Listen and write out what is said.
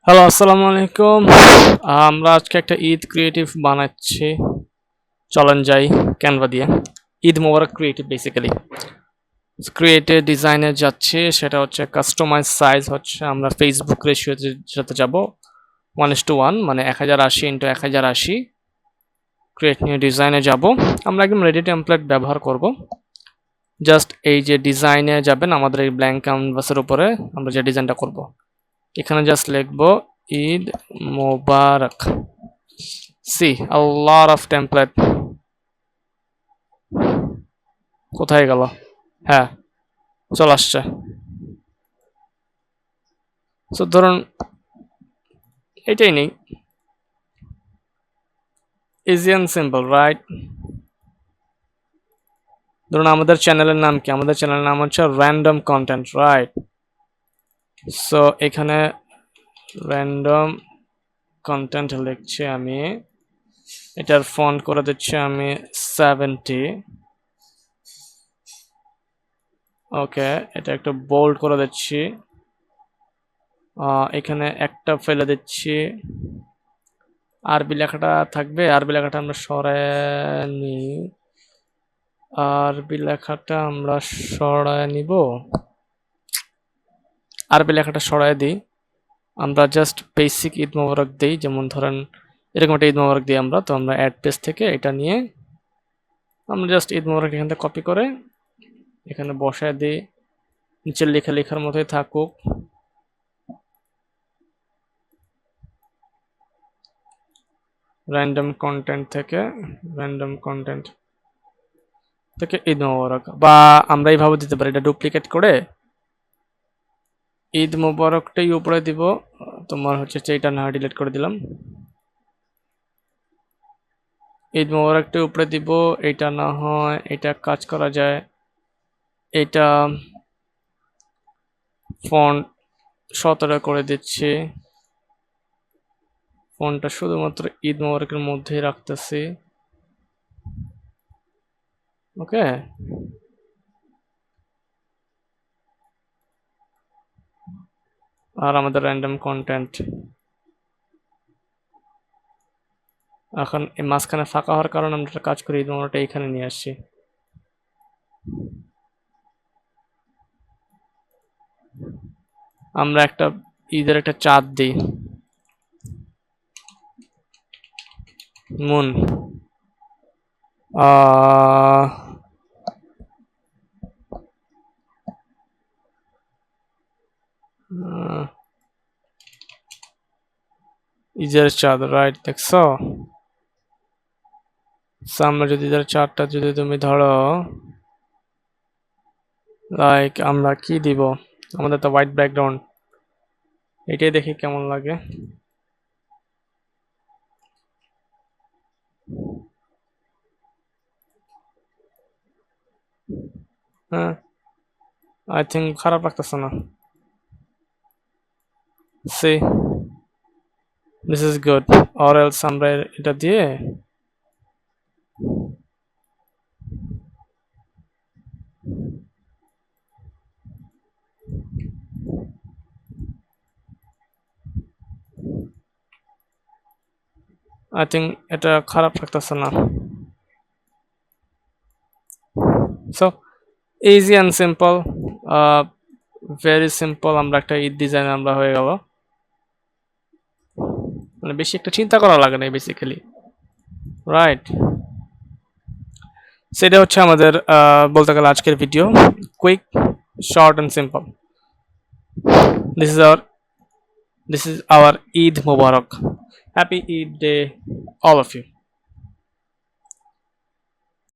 Hello, আসসালামু আলাইকুম। আমরা আজকে একটা ঈদ ক্রিয়েটিভ বানাচ্ছি। চলেন যাই ক্যানভা দিয়ে। ঈদ মোবারক ক্রিয়েটিভ বেসিক্যালি। ক্রিয়েটে ডিজাইনে যাচ্ছি, সেটা হচ্ছে কাস্টমাইজ সাইজ হচ্ছে আমরা ফেসবুক রেশিওতে যেতে যাব 1:1, মানে 1080 ইন্টু 1080। ক্রিয়েট নিয়ে ডিজাইনে যাব। আমরা একদম রেডি টেমপ্লেট ব্যবহার করব। জাস্ট এই যে ডিজাইনে যাবেন আমাদের এই ব্ল্যাঙ্ক ক্যানভাসের উপরে আমরা যে ডিজাইনটা করব, এখানে জাস্ট লিখবো ঈদ মোবারক। See a lot of template. কোথায় গেল? হ্যাঁ, চলে আসছে। সো ধরুন এটাই নেই, ইজি অ্যান্ড সিম্পল, রাইট? ধরুন আমাদের চ্যানেলের নাম কি? আমাদের চ্যানেলের নাম হচ্ছে র্যান্ডম কন্টেন্ট, রাইট? সো এখানে র্যান্ডম কন্টেন্ট লিখছি আমি, এটার ফন্ট করে দিচ্ছি আমি 70। ওকে, এটা একটু বোল্ড করে দিচ্ছি। এখানে একটা ফেলে দিচ্ছি, আরবি লেখাটা থাকবে, আরবি লেখাটা আমরা সরায় নিই। আরবি লেখাটা আমরা সরায় নিব, আরবি লেখাটা সরায় দিই। আমরা জাস্ট বেসিক ঈদ মোবারক দিই, যেমন ধরেন এরকম একটা ঈদ মোবারক দিই আমরা। তো আমরা অ্যাড পেজ থেকে এটা নিয়ে আমরা জাস্ট ঈদ মোবারক এখান থেকে কপি করে এখানে বসায় দিই, নিচের লেখার মতোই থাকুক। র্যান্ডম কন্টেন্ট থেকে ঈদ মোবারক, বা আমরা এইভাবে দিতে পারি, এটা ডুপ্লিকেট করে ঈদ মোবারকটাই উপরে দিব। তোমার হচ্ছে এইটা না ডিলিট করে দিলাম, ঈদ মোবারকটাই উপরে দিব। এটা না হয় এটা কাজ করা যায়, এটা ফন্ট 17 করে দিচ্ছি, ফন্টটা শুধুমাত্র ঈদ মোবারকের মধ্যেই রাখতেছি। ওকে, আর আমাদের র্যান্ডম কন্টেন্ট এখন এই মাঝখানে ফাঁকা হওয়ার কারণে আমরা একটা কাজ করি, ঈদ মোবারকটা এইখানে নিয়ে আসছি। আমরা একটা ঈদের একটা চাঁদ দিই, মুন। ঈদের চাঁদ, রাইট? দেখছো? আমরা যদি ঈদের চাঁদটা যদি তুমি ধরো, লাইক আমরা কি দিব, আমাদের তো হোয়াইট ব্যাকগ্রাউন্ড, এটাই দেখি কেমন লাগে। হ্যাঁ, আই থিঙ্ক খারাপ লাগতেছে না। See, this is good. Or else আমরা এটা দিয়ে আই থিঙ্ক এটা খারাপ লাগতেছে না। So easy and simple, very simple. আমরা একটা ঈদ ডিজাইন আমরা হয়ে গেল, মানে বেশি একটা চিন্তা করা লাগে না বেসিক্যালি, রাইট? সেটা হচ্ছে আমাদের বলতে গেলে আজকের video, quick, short and simple. This is our Eid Mubarak. Happy Eid Day, all of you.